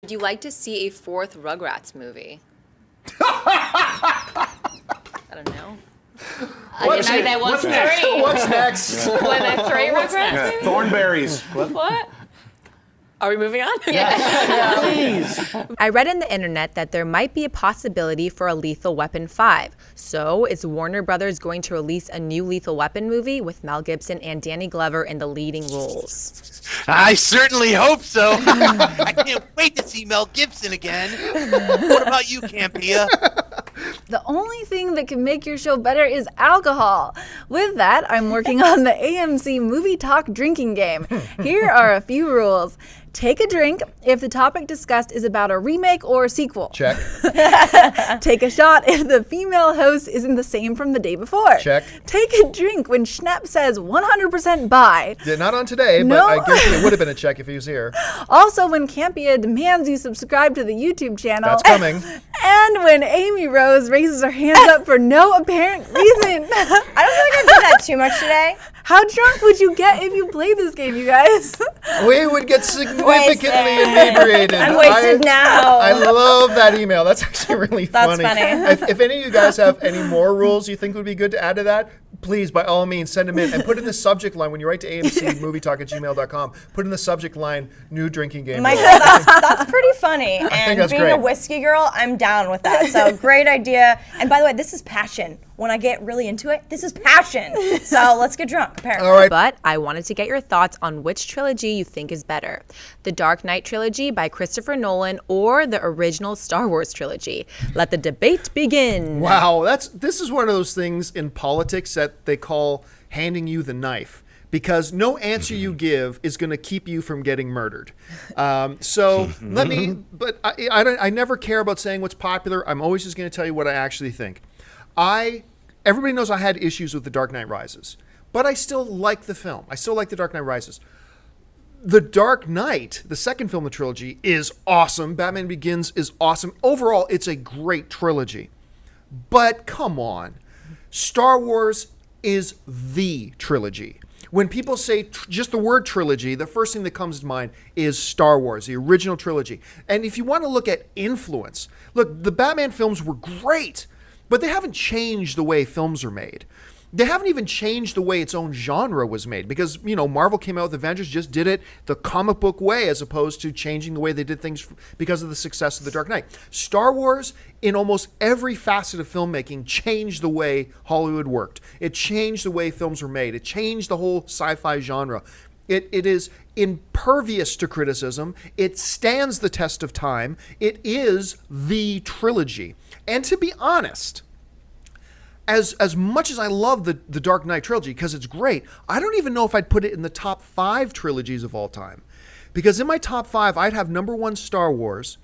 Would you like to see a fourth Rugrats movie? I don't know. I didn't know that was three. What's next? Were there three Rugrats movies? Thornberries. What? Are we moving on? Please. I read on the internet that there might be a possibility for a Lethal Weapon 5. So, is Warner Brothers going to release a new Lethal Weapon movie with Mel Gibson and Danny Glover in the leading roles? I certainly hope so. I can't wait to see Mel Gibson again. What about you, Campia? The only thing that can make your show better is alcohol. With that, I'm working on the AMC Movie Talk drinking game. Here are a few rules. Take a drink if the topic discussed is about a remake or a sequel. Check. Take a shot if the female host isn't the same from the day before. Check. Take a drink when Schnapp says 100% buy. Yeah, not on today, but No. I guarantee it would have been a check if he was here. Also, when Campia demands you subscribe to the YouTube channel. That's coming. And when Amy Rose raises her hands up for no apparent reason. I don't feel like I've done that too much today. How drunk would you get if you played this game, you guys? We would get significantly inebriated. I'm wasted now. I love that email. That's actually really That's funny. If any of you guys have any more rules you think would be good to add to that, please, by all means, send them in and put in the subject line when you write to amcmovietalk@gmail.com. Put in the subject line "new drinking game." Michael, that's pretty funny. And that's being great. a whiskey girl, I'm down with that. So great idea. And by the way, this is passion. When I get really into it, this is passion. So let's get drunk, apparently. All right. But I wanted to get your thoughts on which trilogy you think is better. The Dark Knight trilogy by Christopher Nolan or the original Star Wars trilogy. Let the debate begin. Wow, this is one of those things in politics that they call handing you the knife, because no answer you give is going to keep you from getting murdered. So let me. But I never care about saying what's popular. I'm always just going to tell you what I actually think. Everybody knows I had issues with The Dark Knight Rises, but I still like the film. I still like The Dark Knight Rises. The Dark Knight, the second film of the trilogy, is awesome. Batman Begins is awesome. Overall, it's a great trilogy. But come on. Star Wars is the trilogy. When people say just the word trilogy, the first thing that comes to mind is Star Wars, the original trilogy. And if you want to look at influence, look, the Batman films were great, but they haven't changed the way films are made. They haven't even changed the way its own genre was made, because, you know, Marvel came out with Avengers, just did it the comic book way as opposed to changing the way they did things because of the success of The Dark Knight. Star Wars, in almost every facet of filmmaking, changed the way Hollywood worked. It changed the way films were made. It changed the whole sci-fi genre. It is impervious to criticism. It stands the test of time. It is the trilogy. And to be honest, as much as I love the Dark Knight trilogy, because it's great, I don't even know if I'd put it in the top 5 trilogies of all time. Because in my top 5, I'd have number 1 Star Wars,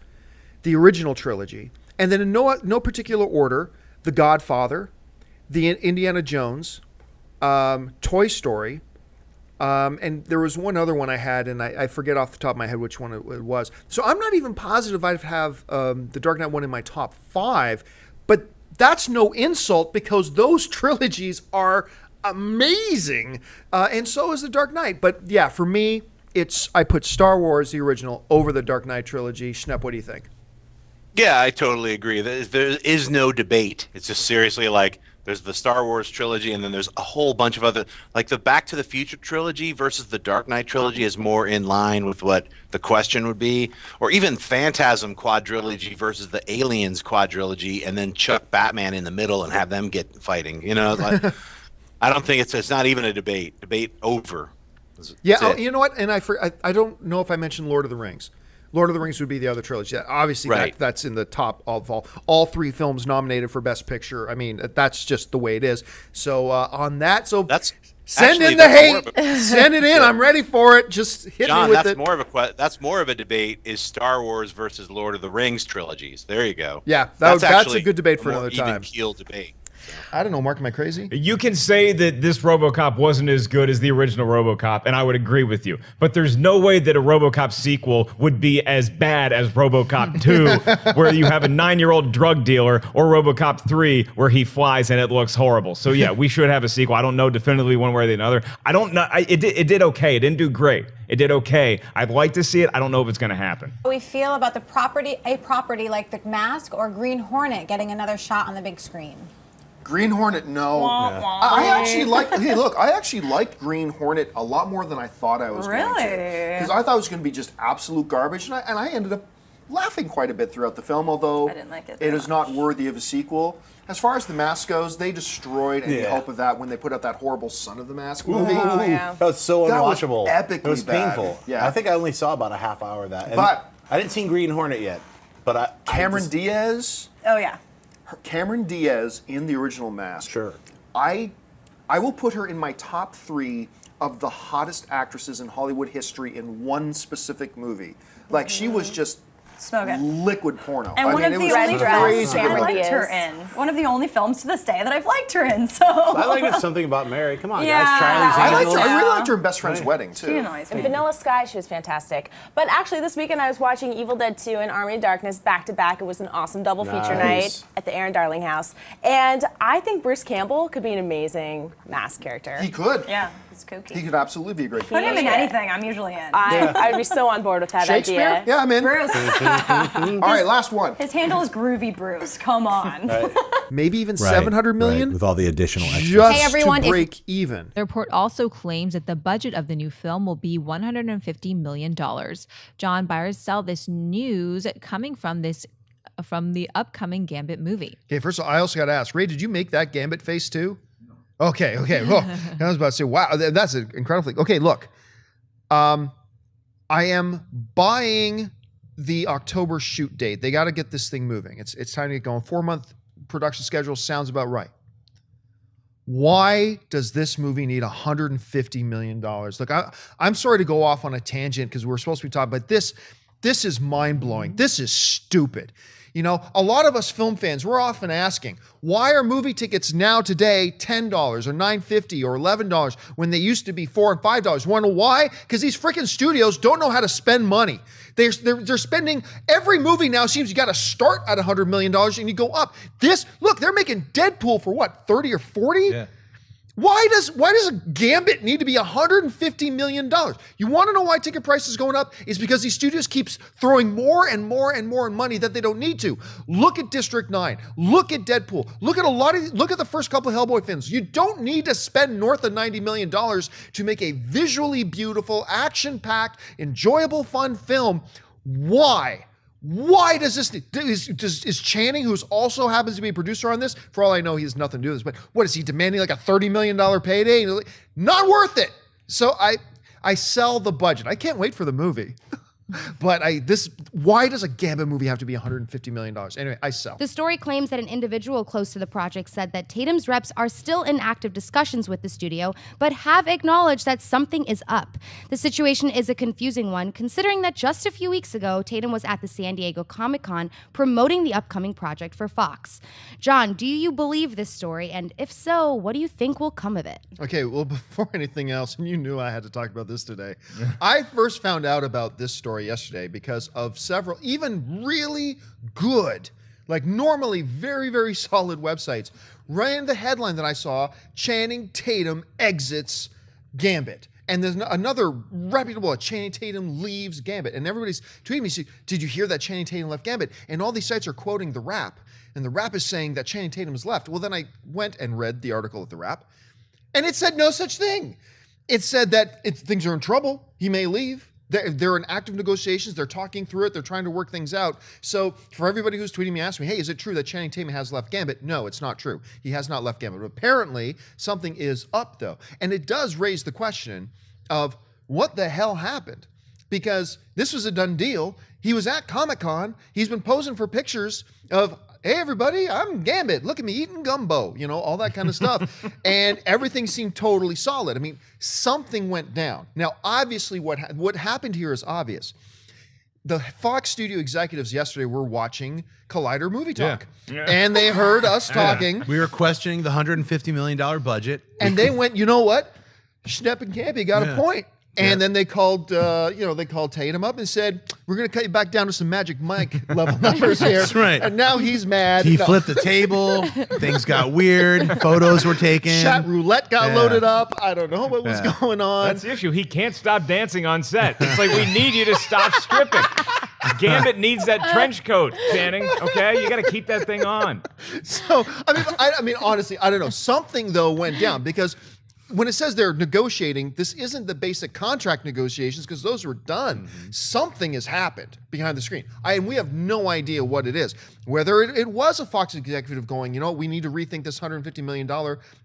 the original trilogy, and then in no particular order, The Godfather, the Indiana Jones, Toy Story, and there was one other one I had, and I forget off the top of my head which one it was. So I'm not even positive I'd have the Dark Knight one in my top 5, but that's no insult, because those trilogies are amazing, and so is the Dark Knight. But yeah, for me, I put Star Wars, the original, over the Dark Knight trilogy. Schnepp, what do you think? Yeah, I totally agree. There is no debate. It's just seriously like there's the Star Wars trilogy, and then there's a whole bunch of other, like the Back to the Future trilogy versus the Dark Knight trilogy is more in line with what the question would be, or even Phantasm quadrilogy versus the Aliens quadrilogy, and then chuck Batman in the middle and have them get fighting. You know, like, I don't think it's not even a debate. Debate over. Yeah, you know what? And I don't know if I mentioned Lord of the Rings. Lord of the Rings would be the other trilogy. Obviously, right. That's in the top of all 3 films nominated for Best Picture. I mean, that's just the way it is. So on that, send in the hate. Send it in. Yeah. I'm ready for it. Just hit John, me with it. That's more of a debate. Is Star Wars versus Lord of the Rings trilogies? There you go. Yeah, that's a good debate for another time. Even keel debate. I don't know, Mark, am I crazy? You can say that this RoboCop wasn't as good as the original RoboCop, and I would agree with you. But there's no way that a RoboCop sequel would be as bad as RoboCop 2, where you have a 9-year-old drug dealer, or RoboCop 3, where he flies and it looks horrible. So yeah, we should have a sequel. I don't know definitively one way or the other. I don't know. It did okay. It didn't do great. It did okay. I'd like to see it. I don't know if it's going to happen. How we feel about a property like The Mask or Green Hornet getting another shot on the big screen? Green Hornet, no. I actually liked. Hey, look, I actually liked Green Hornet a lot more than I thought I was going to. Because I thought it was going to be just absolute garbage, and I ended up laughing quite a bit throughout the film. Although I didn't like it it is not worthy of a sequel. As far as The Mask goes, they destroyed any hope of that when they put out that horrible Son of the Mask movie. That was so unwatchable. That was epically It was bad. painful. Yeah. I think I only saw about a half hour of that. And But I didn't see Green Hornet yet. But Cameron Diaz. Oh yeah. Cameron Diaz in the original Mask. Sure. I will put her in my top 3 of the hottest actresses in Hollywood history in one specific movie. Like she was just Smoking. liquid porno. And one of the only films crazy I've good. liked her in. One of the only films to this day that I've liked her in. So I liked it. Something About Mary. Come on, Yeah. guys. Charlie's I Angels. really liked her in Best Friend's Wedding too. she annoys me. Vanilla Sky, she was fantastic. But actually, this weekend I was watching Evil Dead 2 and Army of Darkness back to back. It was an awesome double feature night at the Aaron Darling house. And I think Bruce Campbell could be an amazing Mask character. He could. Yeah, it's kooky. He could absolutely be a great Put him in anything, I'm usually in. I'd be so on board with that Shakespeare? idea. Yeah, I'm in. Bruce. All right, last one. His handle is Groovy Bruce. Come on. Maybe even 700 million? with all the additional extras. Just Hey, everyone, to break even. The report also claims that the budget of the new film will be $150 million. John, buyers sell this news coming from the upcoming Gambit movie. Okay, first of all, I also got to ask, Ray, did you make that Gambit face too? Okay. Well, I was about to say, wow, that's incredibly. Okay, look, I am buying the October shoot date. They got to get this thing moving. It's time to get going. 4-month production schedule sounds about right. Why does this movie need $150 million? Look, I'm sorry to go off on a tangent because we're supposed to be talking, but this is mind-blowing. This is stupid. You know, a lot of us film fans, we're often asking, why are movie tickets now today $10 or $9.50 or $11 when they used to be $4 and $5? Want to know why? Because these freaking studios don't know how to spend money. They're spending, every movie now seems you got to start at $100 million and you go up. Look, they're making Deadpool for what, 30 or 40? Yeah. Why does a Gambit need to be $150 million? You want to know why ticket prices going up? Is because these studios keeps throwing more and more and more money that they don't need to. Look at District 9. Look at Deadpool. Look at the first couple of Hellboy films. You don't need to spend north of $90 million to make a visually beautiful, action-packed, enjoyable, fun film. Why? Why does this is Channing, who also happens to be a producer on this, for all I know, he has nothing to do with this, but what is he demanding, like a $30 million payday? Not worth it. So I sell the budget. I can't wait for the movie. But why does a Gambit movie have to be $150 million? Anyway, I sell. The story claims that an individual close to the project said that Tatum's reps are still in active discussions with the studio, but have acknowledged that something is up. The situation is a confusing one, considering that just a few weeks ago, Tatum was at the San Diego Comic-Con promoting the upcoming project for Fox. John, do you believe this story? And if so, what do you think will come of it? Okay, well, before anything else, and you knew I had to talk about this today, I first found out about this story yesterday because of several, even really good, like normally very, very solid websites, ran the headline that I saw, Channing Tatum exits Gambit. And there's another reputable, Channing Tatum leaves Gambit. And everybody's tweeting me, did you hear that Channing Tatum left Gambit? And all these sites are quoting The Wrap. And The Wrap is saying that Channing Tatum has left. Well, then I went and read the article at The Wrap. And it said no such thing. It said that things are in trouble. He may leave. They're in active negotiations. They're talking through it. They're trying to work things out. So for everybody who's tweeting me, asking me, hey, is it true that Channing Tatum has left Gambit? No, it's not true. He has not left Gambit. But apparently, something is up, though. And it does raise the question of what the hell happened? Because this was a done deal. He was at Comic-Con. He's been posing for pictures of, hey, everybody, I'm Gambit. Look at me eating gumbo, all that kind of stuff. And everything seemed totally solid. I mean, something went down. Now, obviously, what happened here is obvious. the Fox studio executives yesterday were watching Collider Movie Talk. Yeah. And they heard us talking. We were questioning the $150 million budget. And they went, you know what? Schnepp and Campy got a point. And then they called, they called Tatum up and said, "We're going to cut you back down to some Magic Mike level numbers here." That's right. And now he's mad. He flipped the table. Things got weird. Photos were taken. Chat roulette got loaded up. I don't know what was going on. That's the issue. He can't stop dancing on set. It's like, we need you to stop stripping. Gambit needs that trench coat, Channing. Okay, you got to keep that thing on. So I mean, honestly, I don't know. Something though went down because when it says they're negotiating, this isn't the basic contract negotiations because those were done. Something has happened behind the screen. And we have no idea what it is. Whether it was a Fox executive going, we need to rethink this $150 million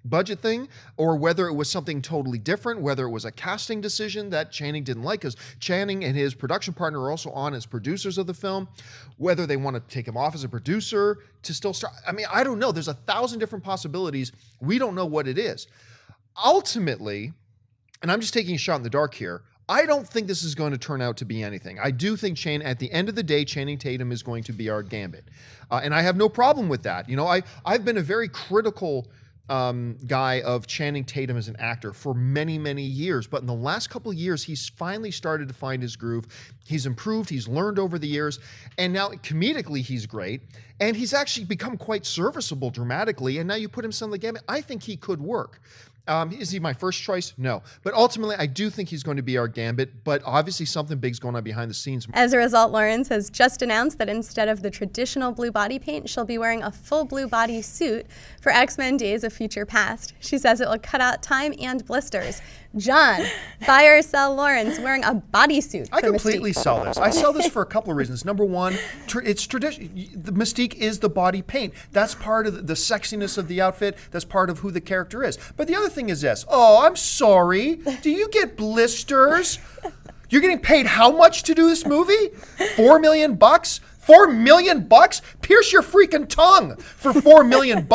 budget thing, or whether it was something totally different, whether it was a casting decision that Channing didn't like, because Channing and his production partner are also on as producers of the film, whether they want to take him off as a producer to still start. I mean, I don't know. There's 1,000 different possibilities. We don't know what it is. Ultimately, and I'm just taking a shot in the dark here, I don't think this is going to turn out to be anything. I do think at the end of the day, Channing Tatum is going to be our Gambit. And I have no problem with that. I've been a very critical guy of Channing Tatum as an actor for many, many years. But in the last couple of years, he's finally started to find his groove. He's improved. He's learned over the years. And now comedically, he's great. And he's actually become quite serviceable dramatically. And now you put him on the Gambit. I think he could work. Is he my first choice? No. But ultimately, I do think he's going to be our Gambit, but obviously something big's going on behind the scenes. As a result, Lawrence has just announced that instead of the traditional blue body paint, she'll be wearing a full blue body suit for X-Men Days of Future Past. She says it will cut out time and blisters. John, buy or sell Lawrence wearing a bodysuit. I completely sell this. I sell this for a couple of reasons. Number one, it's tradition. The mystique is the body paint. That's part of the sexiness of the outfit. That's part of who the character is. But the other thing is this. Oh, I'm sorry. Do you get blisters? You're getting paid how much to do this movie? $4 million? $4 million? Pierce your freaking tongue for $4 million.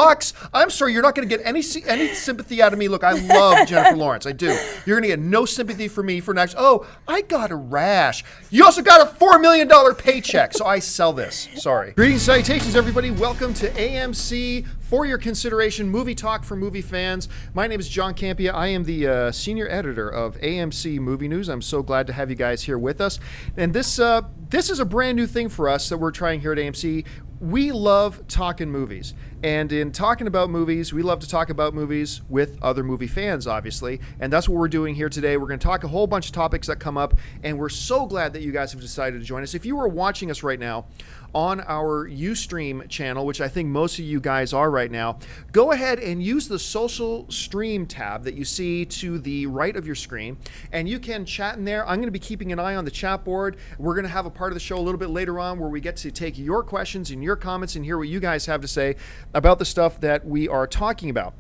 I'm sorry, you're not going to get any sympathy out of me. Look, I love Jennifer Lawrence. I do. You're going to get no sympathy for me for next. Oh, I got a rash. You also got a $4 million paycheck, so I sell this. Sorry. Greetings, salutations, everybody. Welcome to AMC For Your Consideration Movie Talk for movie fans. My name is John Campia. I am the senior editor of AMC Movie News. I'm so glad to have you guys here with us. And this is a brand new thing for us that we're trying here at AMC. We love talking movies. And in talking about movies, we love to talk about movies with other movie fans, obviously. And that's what we're doing here today. We're going to talk a whole bunch of topics that come up. And we're so glad that you guys have decided to join us. If you are watching us right now on our Ustream channel, which I think most of you guys are right now, go ahead and use the social stream tab that you see to the right of your screen. And you can chat in there. I'm going to be keeping an eye on the chat board. We're going to have a part of the show a little bit later on where we get to take your questions and your comments and hear what you guys have to say about the stuff that we are talking about.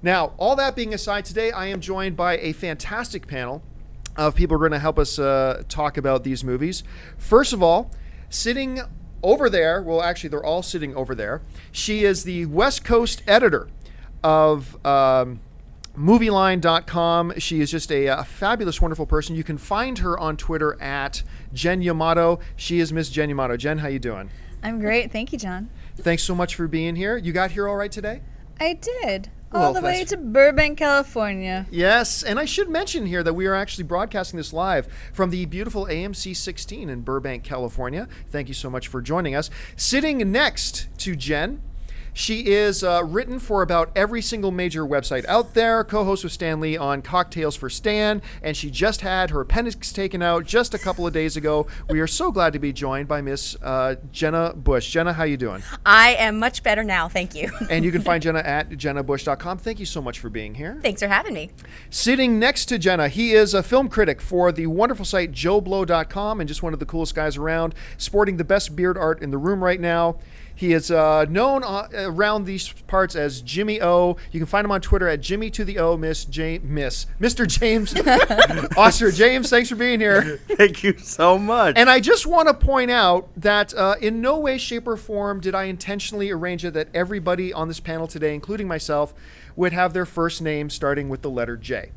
Now, all that being aside, today I am joined by a fantastic panel of people who are going to help us talk about these movies. First of all, sitting over there, well, actually, they're all sitting over there. She is the West Coast editor of Movieline.com. She is just a fabulous, wonderful person. You can find her on Twitter at Jen Yamato. She is Miss Jen Yamato. Jen, how you doing? I'm great. Thank you, John. Thanks so much for being here. You got here all right today? I did. Well, All the way to Burbank, California. Yes, and I should mention here that we are actually broadcasting this live from the beautiful AMC 16 in Burbank, California. Thank you so much for joining us. Sitting next to Jen, she is written for about every single major website out there, co-host with Stan Lee on Cocktails for Stan, and she just had her appendix taken out just a couple of days ago. We are so glad to be joined by Miss Jenna Bush. Jenna, how you doing? I am much better now, thank you. And you can find Jenna at jennabush.com. Thank you so much for being here. Thanks for having me. Sitting next to Jenna, he is a film critic for the wonderful site JoeBlow.com and just one of the coolest guys around, sporting the best beard art in the room right now. He is known around these parts as Jimmy O. You can find him on Twitter at Jimmy to the O, Mr. James Oster. James, thanks for being here. Thank you so much. And I just want to point out that in no way, shape, or form did I intentionally arrange it that everybody on this panel today, including myself, would have their first name starting with the letter J.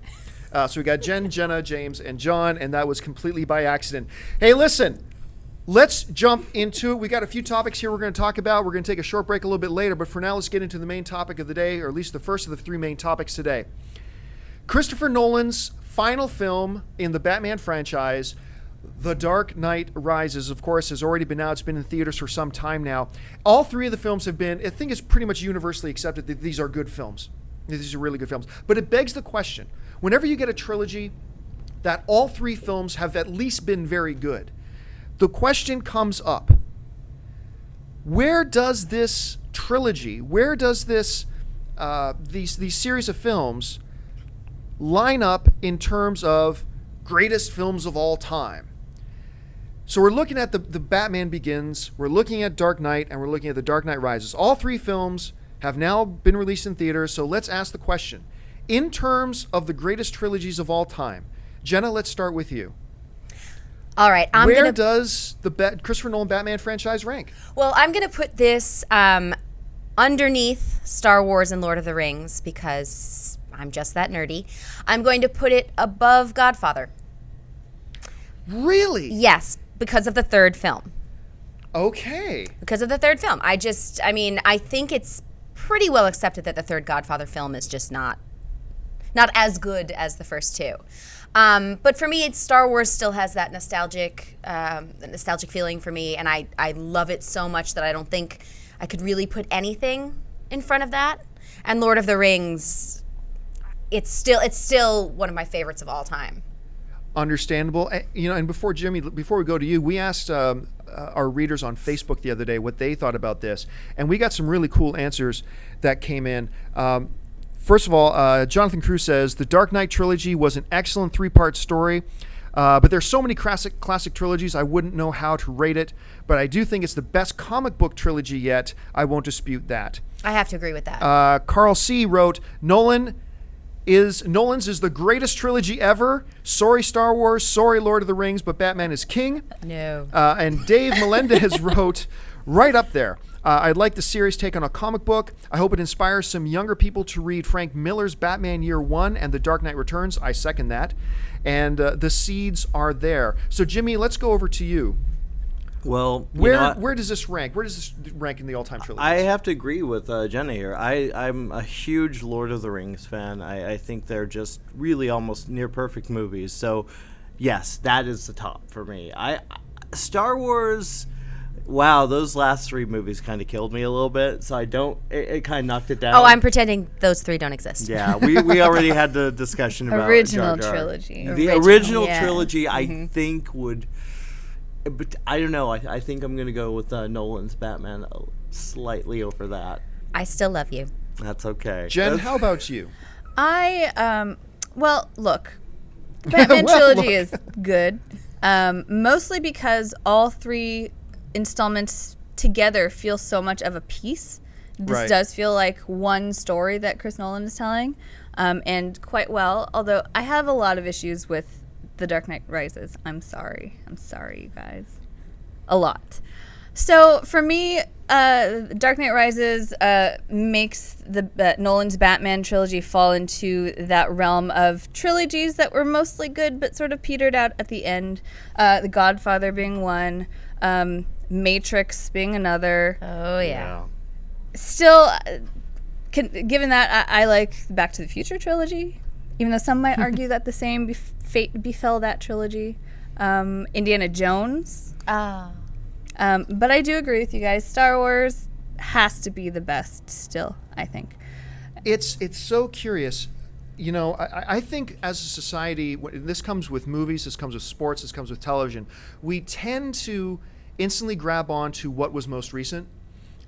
So we got Jen, Jenna, James, and John, and that was completely by accident. Hey, listen. let's jump into it. We got a few topics here we're going to talk about. We're going to take a short break a little bit later, but for now, let's get into the main topic of the day, or at least the first of the three main topics today. Christopher Nolan's final film in the Batman franchise, The Dark Knight Rises, of course, has already been out. It's been in theaters for some time now. All three of the films have been, I think it's pretty much universally accepted that these are good films. These are really good films. But it begs the question, whenever you get a trilogy that all three films have at least been very good, the question comes up, where does this trilogy, where does this these series of films line up in terms of greatest films of all time? So we're looking at the Batman Begins, we're looking at Dark Knight, and we're looking at The Dark Knight Rises. All three films have now been released in theaters, so let's ask the question. In terms of the greatest trilogies of all time, Jenna, let's start with you. All right. Where does the Christopher Nolan Batman franchise rank? Well, I'm going to put this underneath Star Wars and Lord of the Rings because I'm just that nerdy. I'm going to put it above Godfather. Really? Yes, because of the third film. Okay. Because of the third film. I think it's pretty well accepted that the third Godfather film is just not as good as the first two. But for me, Star Wars still has that nostalgic feeling for me, and I love it so much that I don't think I could really put anything in front of that. And Lord of the Rings, it's still one of my favorites of all time. Understandable. And before we go to you, we asked our readers on Facebook the other day what they thought about this, and we got some really cool answers that came in. First of all, Jonathan Cruz says, the Dark Knight trilogy was an excellent three-part story, but there's so many classic trilogies, I wouldn't know how to rate it, but I do think it's the best comic book trilogy yet. I won't dispute that. I have to agree with that. Carl C. wrote, Nolan's is the greatest trilogy ever. Sorry, Star Wars. Sorry, Lord of the Rings, but Batman is king. No. And Dave Melendez wrote, right up there. I'd like the series take on a comic book. I hope it inspires some younger people to read Frank Miller's Batman Year One and The Dark Knight Returns. I second that. And the seeds are there. So, Jimmy, let's go over to you. Well, where does this rank? Where does this rank in the all-time trilogy? I have to agree with Jenna here. I'm a huge Lord of the Rings fan. I think they're just really almost near perfect movies. So, yes, that is the top for me. Star Wars. Wow, those last three movies kind of killed me a little bit, so it kind of knocked it down. Oh, I'm pretending those three don't exist. Yeah, we already had the discussion about original Jar Jar. trilogy. The original trilogy, I think would, but I don't know. I think I'm gonna go with Nolan's Batman slightly over that. I still love you. That's okay. Jen, how about you? Well, look, Batman trilogy is good, mostly because all three installments together feel so much of a piece. This does feel like one story that Chris Nolan is telling, and quite well, although I have a lot of issues with The Dark Knight Rises. I'm sorry, you guys. A lot. So for me, Dark Knight Rises makes Nolan's Batman trilogy fall into that realm of trilogies that were mostly good but sort of petered out at the end. The Godfather being one, Matrix being another. Oh, yeah. Still, given that, I like the Back to the Future trilogy, even though some might argue that the same fate befell that trilogy. Indiana Jones. But I do agree with you guys. Star Wars has to be the best still, I think. It's so curious. You know, I think as a society, this comes with movies, this comes with sports, this comes with television, we tend to instantly grab on to what was most recent.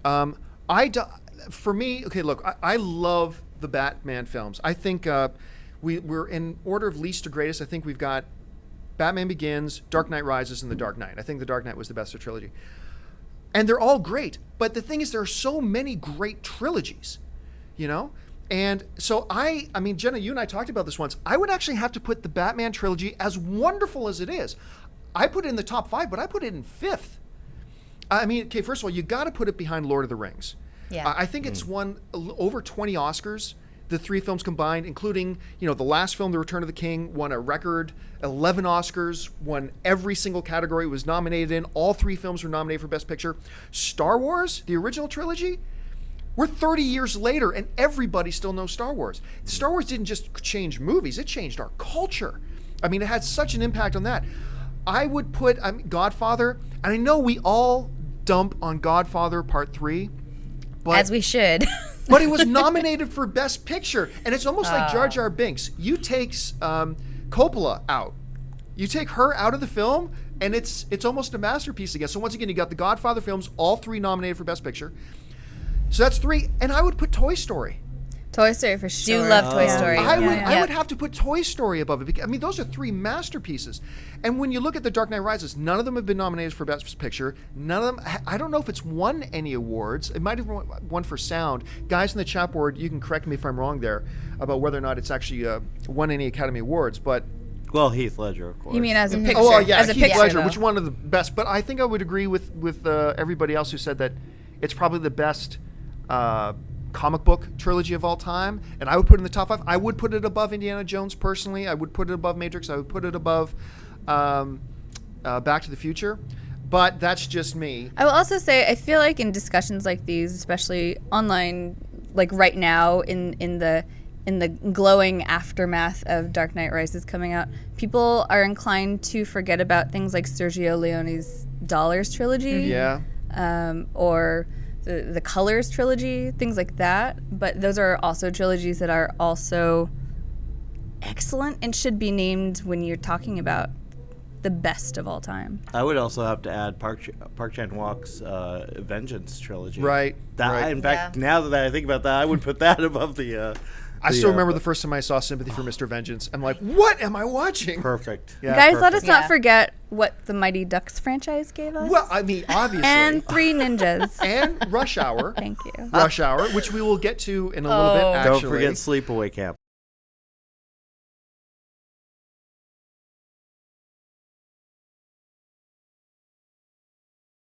For me, okay, look, I love the Batman films. I think we're in order of least to greatest. I think we've got Batman Begins, Dark Knight Rises, and The Dark Knight. I think The Dark Knight was the best of trilogy. And they're all great. But the thing is, there are so many great trilogies, you know? And so I mean, Jenna, you and I talked about this once. I would actually have to put the Batman trilogy, as wonderful as it is, I put it in the top 5, but I put it in 5th. I mean, okay, first of all, you got to put it behind Lord of the Rings. Yeah. I think it's won over 20 Oscars. the three films combined, including, the last film, The Return of the King, won a record 11 Oscars, won every single category it was nominated in. All three films were nominated for Best Picture. Star Wars, the original trilogy, we're 30 years later and everybody still knows Star Wars. Star Wars didn't just change movies, it changed our culture. I mean, it had such an impact on that. I would put Godfather, and I know we all dump on Godfather Part 3. But, as we should. But it was nominated for Best Picture, and it's almost like Jar Jar Binks. You take Coppola out, you take her out of the film, and it's almost a masterpiece again. So once again, you got the Godfather films, all three nominated for Best Picture. So that's three, and I would put Toy Story. Toy Story for sure. Do love Toy Story. I would have to put Toy Story above it. Because, I mean, those are three masterpieces. And when you look at The Dark Knight Rises, none of them have been nominated for Best Picture. None of them, I don't know if it's won any awards. It might have won for sound. Guys in the chat board, you can correct me if I'm wrong there about whether or not it's actually won any Academy Awards. But well, Heath Ledger, of course. You mean as a picture? Oh, well, yeah, as a Heath picture, Ledger, though. which one of the best. But I think I would agree with everybody else who said that it's probably the best comic book trilogy of all time, and I would put it in the top 5. I would put it above Indiana Jones personally. I would put it above Matrix. I would put it above Back to the Future. But that's just me. I will also say I feel like in discussions like these, especially online, like right now in the glowing aftermath of Dark Knight Rises coming out, people are inclined to forget about things like Sergio Leone's Dollars trilogy. Yeah. Or the Colors trilogy, things like that. But those are also trilogies that are also excellent and should be named when you're talking about the best of all time. I would also have to add Park Chan-wook's Vengeance trilogy. Right. In fact, now that I think about that, I would put that above the. I still remember the first time I saw Sympathy for Mr. Vengeance. I'm like, what am I watching? Perfect. Yeah, guys, let us not forget what the Mighty Ducks franchise gave us. Well, I mean, obviously. And Three Ninjas. And Rush Hour. Thank you. Rush Hour, which we will get to in a little bit, actually. Don't forget Sleepaway Camp.